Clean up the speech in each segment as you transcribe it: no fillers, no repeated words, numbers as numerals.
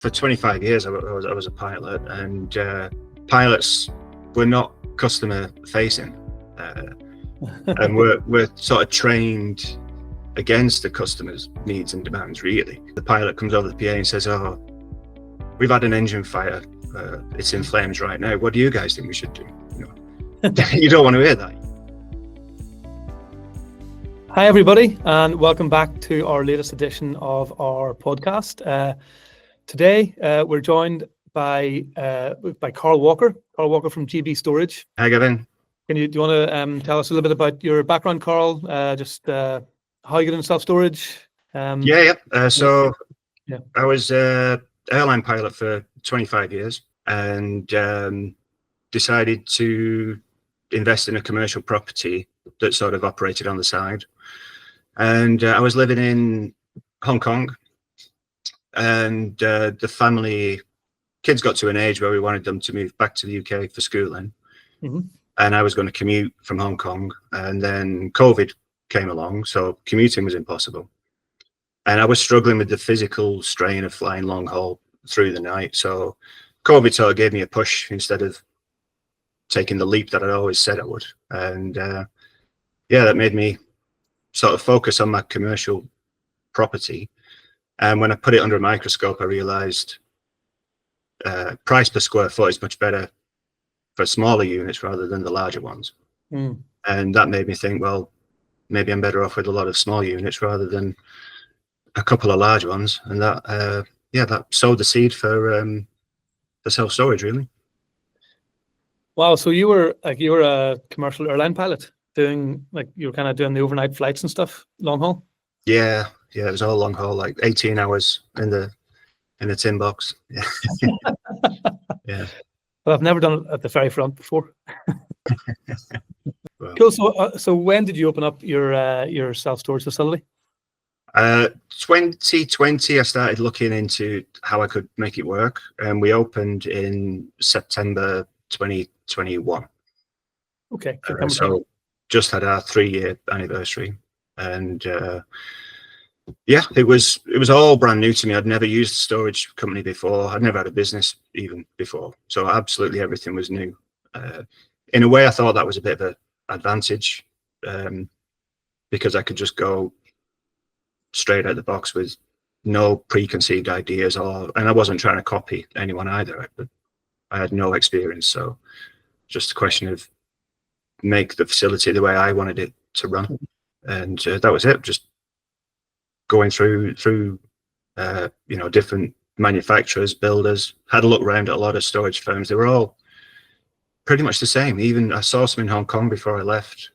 For 25 years, I was a pilot, and pilots were not customer facing, and we're sort of trained against the customer's needs and demands. Really, the pilot comes over the PA and says, "Oh, we've had an engine fire. It's in flames right now. What do you guys think we should do?" You don't want to hear that. Hi, everybody, and welcome back to our latest edition of our podcast. Today, we're joined by Karl Walker. Karl Walker from GB Storage. Hi, Gavin. Do you want to tell us a little bit about your background, Karl? Just how you get into self-storage? So I was an airline pilot for 25 years and decided to invest in a commercial property that sort of operated on the side. And I was living in Hong Kong, and the kids got to an age where we wanted them to move back to the UK for schooling. Mm-hmm. And I was going to commute from Hong Kong, and then COVID came along, so commuting was impossible. And I was struggling with the physical strain of flying long haul through the night. So COVID sort of gave me a push instead of taking the leap that I'd always said I would. And that made me sort of focus on my commercial property. And when I put it under a microscope, I realized price per square foot is much better for smaller units rather than the larger ones. And that made me think, well, maybe I'm better off with a lot of small units rather than a couple of large ones. And that sowed the seed for self-storage, really. Wow, so you were a commercial airline pilot, you were kind of doing the overnight flights and stuff, long haul? Yeah, it was all long haul, like 18 hours in the tin box. Yeah. Yeah. Well, I've never done it at the ferry front before. Well, cool. So when did you open up your self-storage facility? 2020, I started looking into how I could make it work, and we opened in September 2021. Okay. So just had our 3-year anniversary, and it was all brand new to me. I'd never used a storage company before. I'd never had a business even before. So absolutely everything was new. In a way, I thought that was a bit of an advantage, because I could just go straight out the box with no preconceived ideas, and I wasn't trying to copy anyone either. I had no experience, so just a question of make the facility the way I wanted it to run, and that was it. Just going through different manufacturers, builders, had a look around at a lot of storage firms. They were all pretty much the same. Even I saw some in Hong Kong before I left,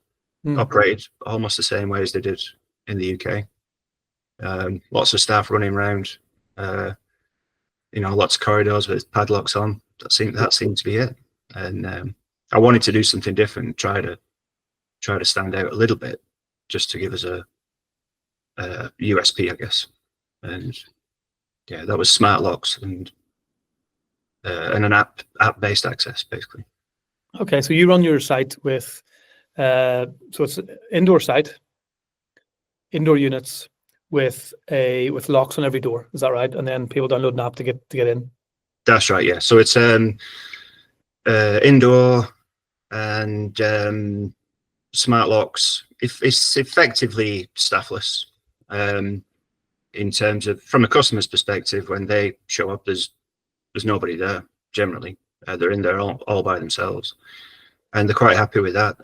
operated almost the same way as they did in the UK. Lots of staff running around, lots of corridors with padlocks on. That seemed to be it. And I wanted to do something different, try to stand out a little bit, just to give us a USP, I guess. And that was smart locks and an app-based access, basically. Okay, so you run your site with so it's an indoor site, indoor units with locks on every door. Is that right? And then people download an app to get in. That's right. Yeah. So it's indoor and smart locks. It's effectively staffless. In terms of, from a customer's perspective, when they show up, there's nobody there generally. They're in there all by themselves, and they're quite happy with that.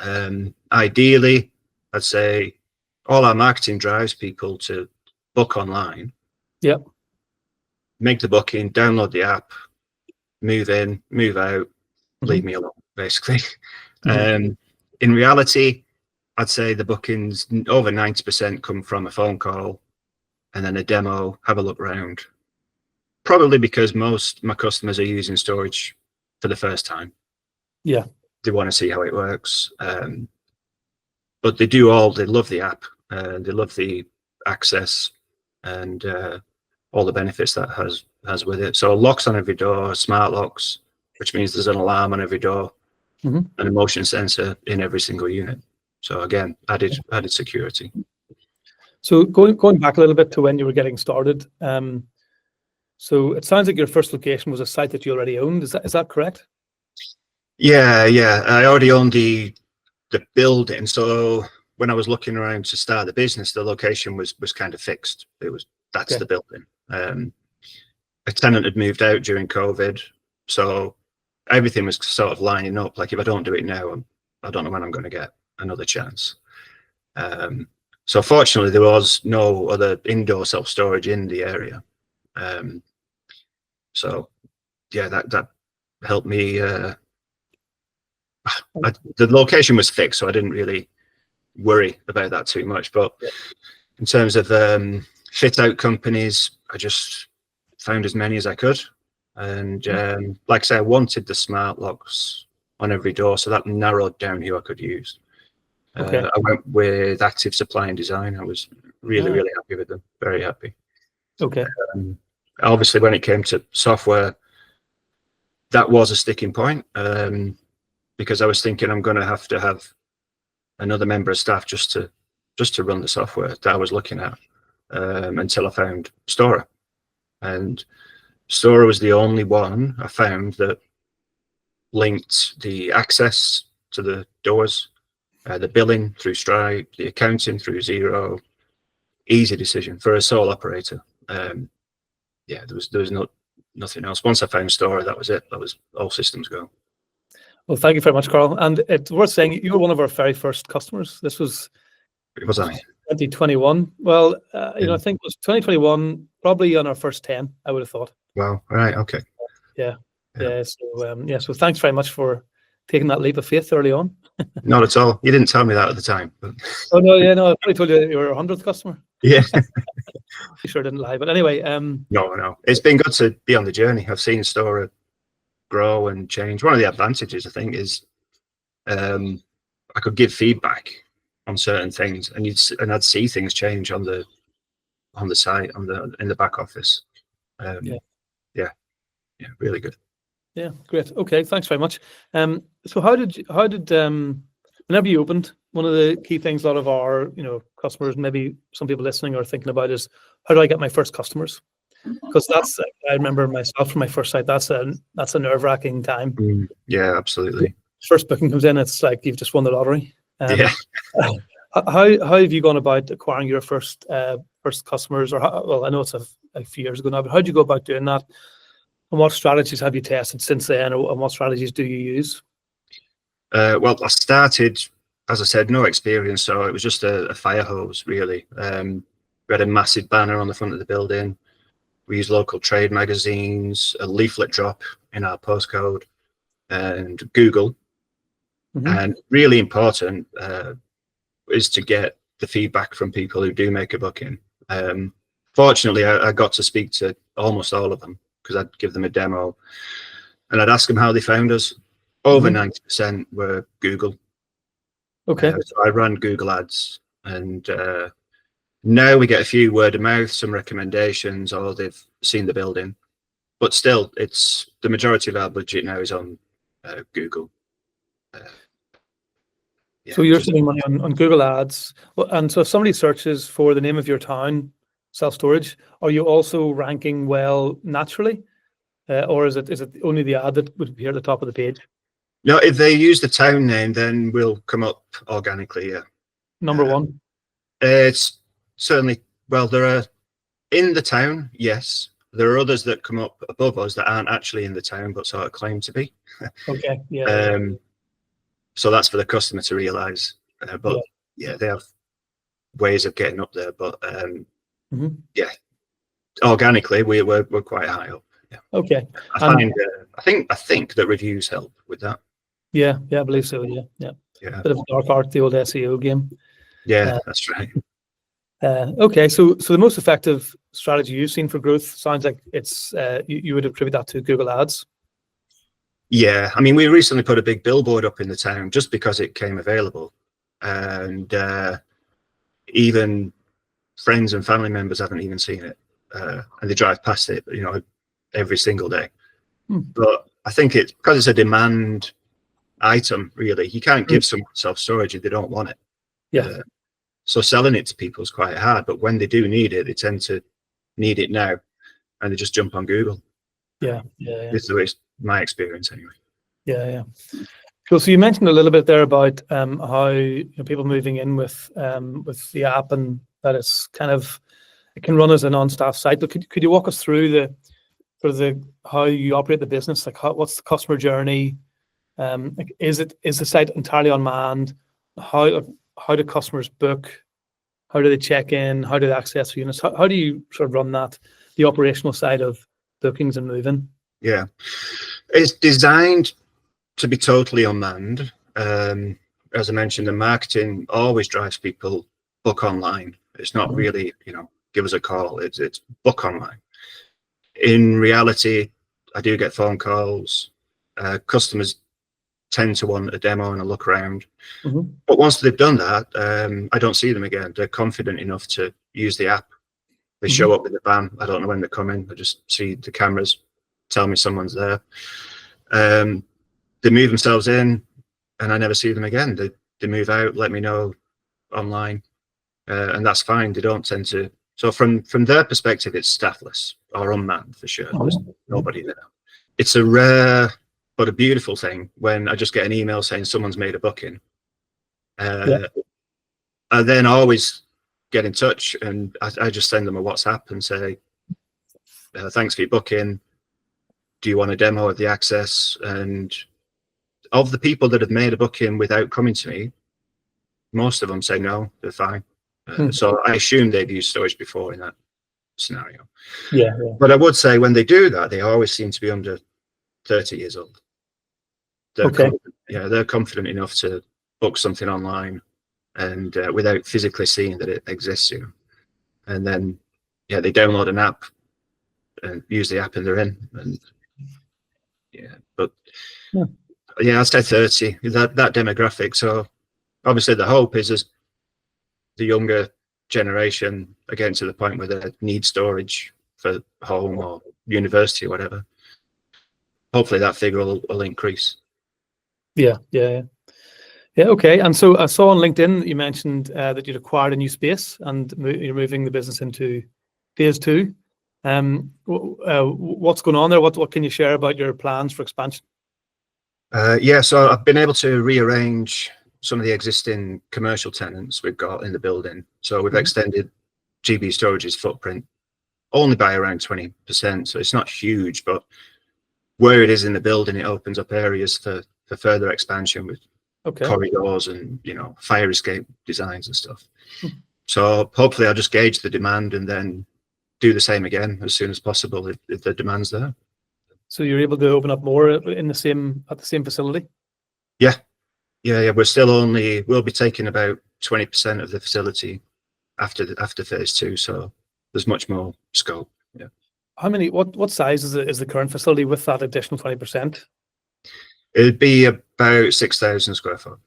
Ideally, I'd say all our marketing drives people to book online. Yep. Make the booking, download the app, move in, move out, leave me alone, basically. In reality, I'd say the bookings, over 90% come from a phone call and then a demo, have a look around. Probably because most my customers are using storage for the first time. Yeah. They want to see how it works. But they love the app, they love the access and all the benefits that has with it. So locks on every door, smart locks, which means there's an alarm on every door, and a motion sensor in every single unit. So again, added security. So going back a little bit to when you were getting started, So it sounds like your first location was a site that you already owned. Is that correct? Yeah. I already owned the building, so when I was looking around to start the business, the location was kind of fixed. That's the building. A tenant had moved out during COVID, so everything was sort of lining up. Like, if I don't do it now, I don't know when I'm going to get another chance. So fortunately, there was no other indoor self-storage in the area. So yeah, that helped me. The location was fixed, so I didn't really worry about that too much. But in terms of fit out companies, I just found as many as I could. And like I say, I wanted the smart locks on every door, so that narrowed down who I could use. I went with Active Supply and Design. I was really happy with them. Very happy. Okay. Obviously, when it came to software, that was a sticking point, because I was thinking I'm going to have another member of staff just to run the software that I was looking at, until I found Stora. And Stora was the only one I found that linked the access to the doors, the billing through Stripe, the accounting through Xero. Easy decision for a sole operator. There was nothing else. Once I found Stora, that was it. That was all systems go. Well, thank you very much, Karl. And it's worth saying you were one of our very first customers. This was. Was I? 2021. Well, I think it was 2021, probably on our first 10, I would have thought. Wow. All right. Okay. Yeah. So thanks very much for taking that leap of faith early on. Not at all. You didn't tell me that at the time. But... Oh, no. I probably told you were our 100th customer. Yeah. You sure didn't lie. But anyway. No. It's been good to be on the journey. I've seen Stora grow and change. One of the advantages, I think, is I could give feedback on certain things, and I'd see things change on the site, in the back office. Really good. Yeah, great. Okay, thanks very much. So how did whenever you opened, one of the key things a lot of our customers, maybe some people listening are thinking about, is how do I get my first customers? Because I remember myself from my first site, that's a nerve-wracking time. Yeah, absolutely. First booking comes in, it's like you've just won the lottery. How have you gone about acquiring your first customers? Well, I know it's a few years ago now, but how did you go about doing that? And what strategies have you tested since then, and what strategies do you use? Well, I started, as I said, no experience, so it was just a fire hose, really. We had a massive banner on the front of the building. We used local trade magazines, a leaflet drop in our postcode, and Google. And really important is to get the feedback from people who do make a booking. Fortunately, I got to speak to almost all of them, because I'd give them a demo and I'd ask them how they found us. Over 90% were Google. Okay. So I ran Google ads, and now we get a few word of mouth, some recommendations, or they've seen the building. But still, it's the majority of our budget now is on Google. So you're spending money on Google ads. Well, and so if somebody searches for the name of your town, self-storage, are you also ranking well naturally? Or is it only the ad that would appear at the top of the page? No, if they use the town name, then we'll come up organically, yeah. Number one? It's certainly, well, there are, in the town, yes. There are others that come up above us that aren't actually in the town, but sort of claim to be. Okay, yeah. So that's for the customer to realise. But yeah, they have ways of getting up there. But yeah, organically, we're quite high up. Yeah. Okay. I think that reviews help with that. Yeah, I believe so. Yeah. Bit of a dark art, the old SEO game. Yeah, that's right. Okay, so the most effective strategy you've seen for growth sounds like it's you would attribute that to Google Ads. Yeah, I mean, we recently put a big billboard up in the town just because it came available, and even friends and family members haven't even seen it, and they drive past it, every single day. But I think it's because it's a demand item. Really, you can't give someone self-storage if they don't want it. Yeah. So selling it to people is quite hard, but when they do need it, they tend to need it now. and they just jump on Google. Yeah. This is the way my experience anyway. Yeah. Cool. So you mentioned a little bit there about how people moving in with the app, and that it's kind of, it can run as a non-staff site. But could you walk us through how you operate the business? Like, what's the customer journey? Like, is the site entirely unmanned? How do customers book? How do they check in? How do they access units? How do you sort of run the operational side of bookings and moving? Yeah, it's designed to be totally unmanned. As I mentioned, the marketing always drives people book online. It's not really, give us a call. It's book online. In reality, I do get phone calls. Customers tend to want a demo and a look around. But once they've done that, I don't see them again. They're confident enough to use the app. They show up with the van. I don't know when they're coming. I just see the cameras tell me someone's there. They move themselves in, and I never see them again. They move out, let me know online, and that's fine. They don't tend to. So from their perspective, it's staffless or unmanned for sure. There's nobody there. It's a rare but a beautiful thing when I just get an email saying someone's made a booking. I then always get in touch, and I just send them a WhatsApp and say, thanks for your booking. Do you want a demo of the access? And of the people that have made a booking without coming to me, most of them say no, they're fine. So I assume they've used storage before in that scenario. Yeah. But I would say when they do that, they always seem to be under 30 years old. They're confident enough to book something online and without physically seeing that it exists, and then they download an app and use the app and they're in. And I say 30, that demographic. So obviously the hope is as the younger generation are getting to the point where they need storage for home or university or whatever, hopefully that figure will increase. Yeah. Okay. And so I saw on LinkedIn you mentioned that you'd acquired a new space and you're moving the business into phase 2. What's going on there? What can you share about your plans for expansion? So I've been able to rearrange some of the existing commercial tenants we've got in the building. So we've extended GB Storage's footprint only by around 20%. So it's not huge, but where it is in the building, it opens up areas for further expansion with corridors and fire escape designs and stuff. So hopefully I'll just gauge the demand and then do the same again as soon as possible if the demand's there. So you're able to open up more at the same facility? Yeah. We'll be taking about 20% of the facility after phase 2. So there's much more scope. Yeah. How many? What size is the current facility with that additional 20%? It'd be about 6,000 square foot.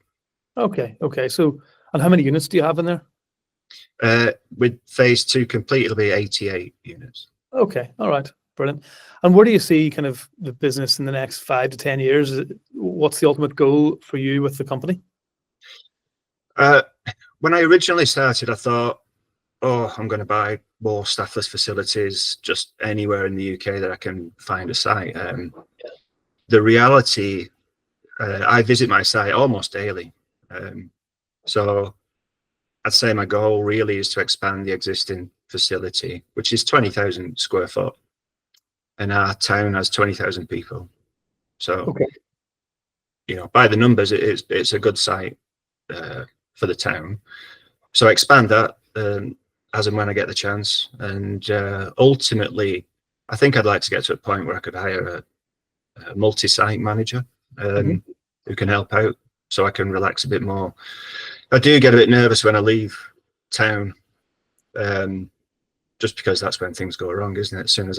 Okay. So, and how many units do you have in there? With phase 2 complete, it'll be 88 units. Okay. All right. Brilliant. And where do you see kind of the business in the next 5 to 10 years? What's the ultimate goal for you with the company? When I originally started, I thought, I'm going to buy more staffless facilities just anywhere in the UK that I can find a site. The reality, I visit my site almost daily. So I'd say my goal really is to expand the existing facility, which is 20,000 square foot. And our town has 20,000 people. So, by the numbers, it's a good site for the town. So expand that as and when I get the chance. And ultimately, I think I'd like to get to a point where I could hire a multi-site manager who can help out so I can relax a bit more. I do get a bit nervous when I leave town, just because that's when things go wrong, isn't it? As soon as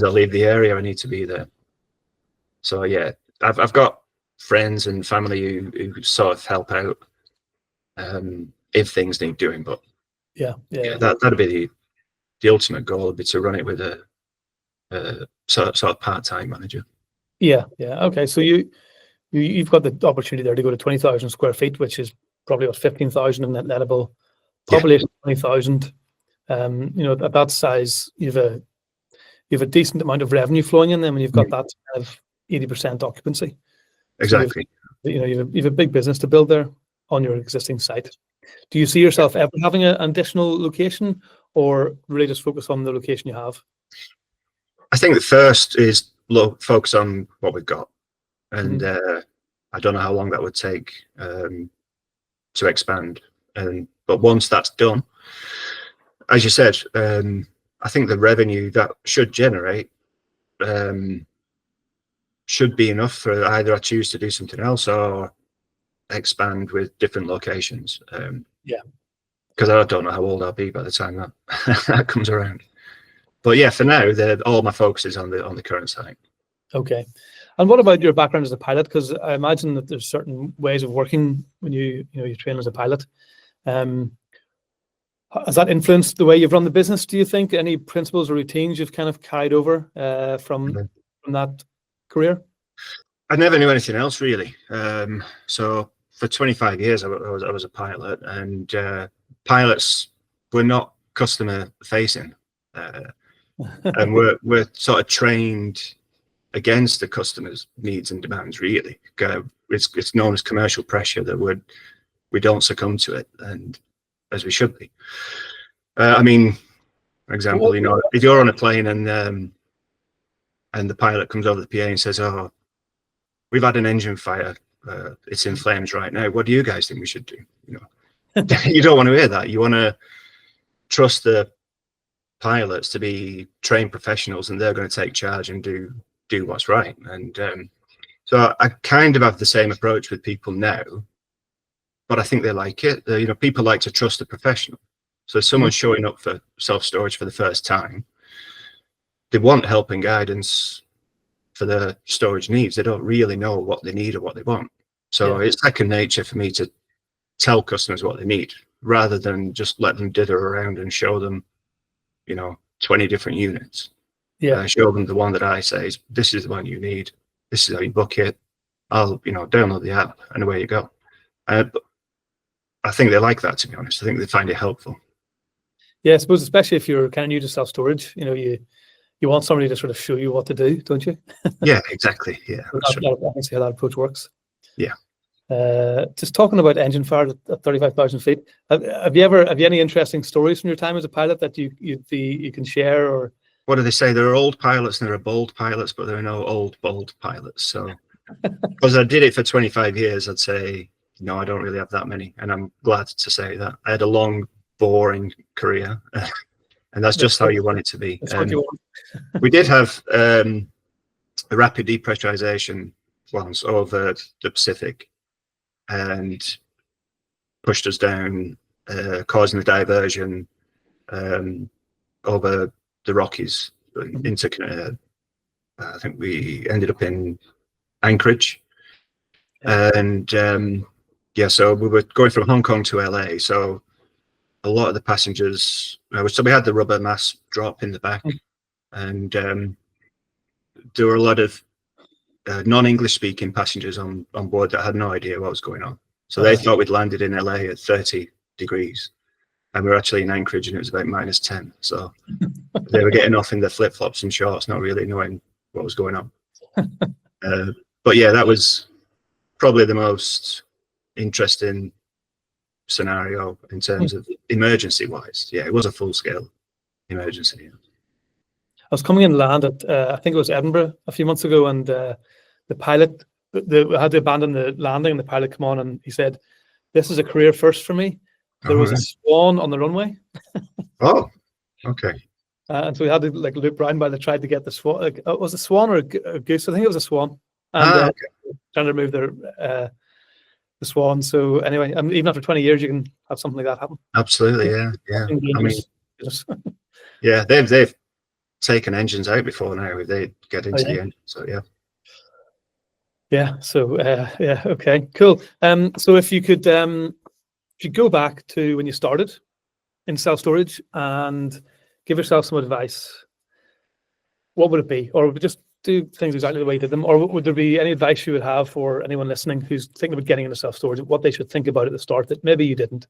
I leave the area, I need to be there. So I've got friends and family who sort of help out if things need doing. But that'd be the ultimate goal, would be to run it with a sort of part-time manager. Yeah. Okay. So you've got the opportunity there to go to 20,000 square feet, which is probably about 15,000 in net lettable, population 20,000. At that size, you've a you have a decent amount of revenue flowing in them, and you've got that kind of 80% occupancy. Exactly. So you have a big business to build there on your existing site. Do you see yourself ever having an additional location, or really just focus on the location you have? I think the first is focus on what we've got, and I don't know how long that would take to expand. But once that's done, as you said, I think the revenue that should generate should be enough for either I choose to do something else or expand with different locations. Because I don't know how old I'll be by the time that that comes around. But yeah, for now, all my focus is on the current site. Okay. And what about your background as a pilot? Because I imagine that there's certain ways of working when you train as a pilot. Has that influenced the way you've run the business, do you think? Any principles or routines you've kind of carried over from that career? I never knew anything else really. So for 25 years, I was a pilot, and pilots were not customer facing, and we're sort of trained against the customer's needs and demands. Really, it's known as commercial pressure that we don't succumb to it, and as we should be. I mean, for example, if you're on a plane and the pilot comes over the PA and says, "Oh, we've had an engine fire. It's in flames right now. What do you guys think we should do?" You don't want to hear that. You want to trust the pilots to be trained professionals, and they're going to take charge and do what's right. And so I kind of have the same approach with people now, but I think they like it. People like to trust a professional. So if someone's showing up for self-storage for the first time, they want help and guidance for their storage needs. They don't really know what they need or what they want. So it's second nature for me to tell customers what they need, rather than just let them dither around and show them, 20 different units. Show them the one that I say is, this is the one you need. This is how you book it. I'll, download the app and away you go. But I think they like that, to be honest. I think they find it helpful. Yeah, I suppose, especially if you're kind of new to self-storage, you want somebody to sort of show you what to do, don't you? Yeah, exactly. Yeah. I can see how that approach works. Yeah. Just talking about engine fire at 35,000 feet, have you any interesting stories from your time as a pilot that you can share? Or what do they say? There are old pilots and there are bold pilots, but there are no old, bold pilots. So because I did it for 25 years, I'd say, no, I don't really have that many. And I'm glad to say that. I had a long, boring career, and that's just how you want it to be. We did have a rapid depressurization once over the Pacific, and pushed us down, causing a diversion over the Rockies into, I think we ended up in Anchorage. And so we were going from Hong Kong to LA. So a lot of the passengers, so we had the rubber mask drop in the back, and there were a lot of non-English speaking passengers on board that had no idea what was going on. So they thought we'd landed in LA at 30 degrees, and we were actually in Anchorage and it was about -10. So they were getting off in their flip-flops and shorts, not really knowing what was going on. But yeah, that was probably the most interesting scenario in terms of emergency wise. Yeah, it was a full-scale emergency. I was coming in land at I think it was Edinburgh a few months ago, and the pilot had to abandon the landing, and the pilot came on and he said, "This is a career first for me. There was a swan on the runway." Oh, okay. And so we had to loop round while they tried to get the swan. Was it a swan or a goose? I think it was a swan. And trying to remove the swan. So anyway, even after 20 years, you can have something like that happen. Absolutely, yeah. I mean, yeah, they've taken engines out before now if they get into the engine. So so okay, cool. So if you could go back to when you started in self-storage and give yourself some advice, what would it be? Or just do things exactly the way you did them? Or would there be any advice you would have for anyone listening who's thinking about getting into self-storage, what they should think about at the start that maybe you didn't?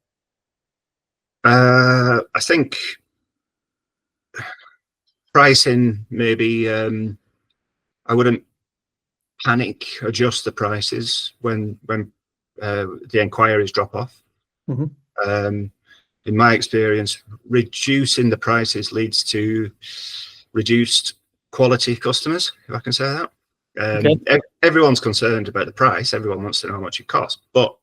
I think pricing, maybe I wouldn't panic adjust the prices when the inquiries drop off. Mm-hmm. In my experience, reducing the prices leads to reduced quality customers, if I can say that. Everyone's concerned about the price. Everyone wants to know how much it costs, but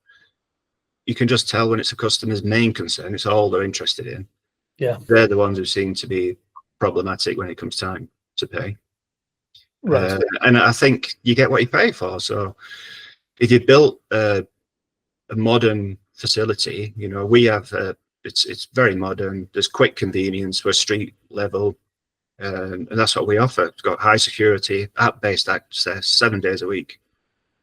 you can just tell when it's a customer's main concern. It's all they're interested in. Yeah, they're the ones who seem to be problematic when it comes time to pay. Right. And I think you get what you pay for. So if you built a modern facility, we have it's very modern. There's quick convenience. We're street level. And that's what we offer. It's got high security, app-based access, 7 days a week.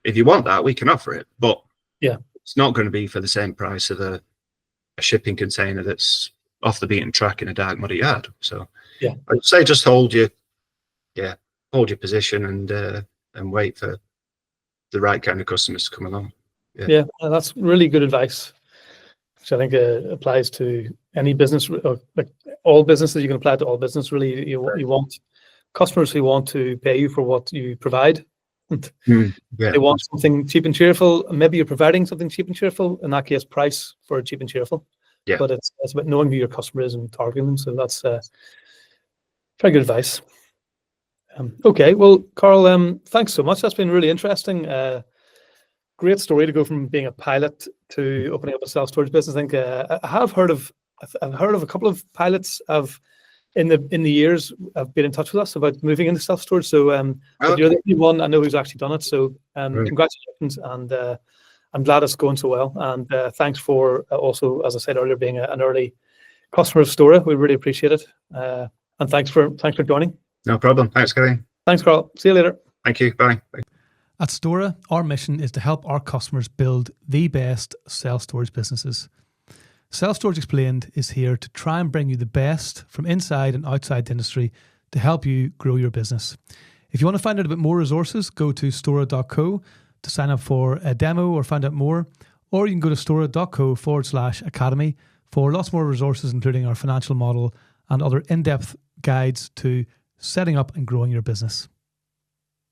If you want that, we can offer it, but it's not going to be for the same price of a shipping container that's off the beaten track in a dark, muddy yard. So I'd say just hold your position and wait for the right kind of customers to come along. Yeah, that's really good advice, which I think applies to any business, like all businesses. You can apply it to all business. Really, you want customers who want to pay you for what you provide. They want something cheap and cheerful. Maybe you're providing something cheap and cheerful. In that case, price for cheap and cheerful. Yeah. But it's about knowing who your customer is and targeting them. So that's very good advice. Okay, well, Karl, thanks so much. That's been really interesting. Great story to go from being a pilot to opening up a self-storage business. I think I've heard of a couple of pilots in the years have been in touch with us about moving into self-storage. So but you're the only one I know who's actually done it. So congratulations, and I'm glad it's going so well. And thanks for also, as I said earlier, being an early customer of Stora. We really appreciate it. And thanks for joining. No problem. Thanks, Gary. Thanks, Karl. See you later. Thank you. Bye. At Stora, our mission is to help our customers build the best self-storage businesses. Self-Storage Explained is here to try and bring you the best from inside and outside the industry to help you grow your business. If you want to find out a bit more resources, go to stora.co to sign up for a demo or find out more, or you can go to stora.co/academy for lots more resources, including our financial model and other in-depth guides to setting up and growing your business.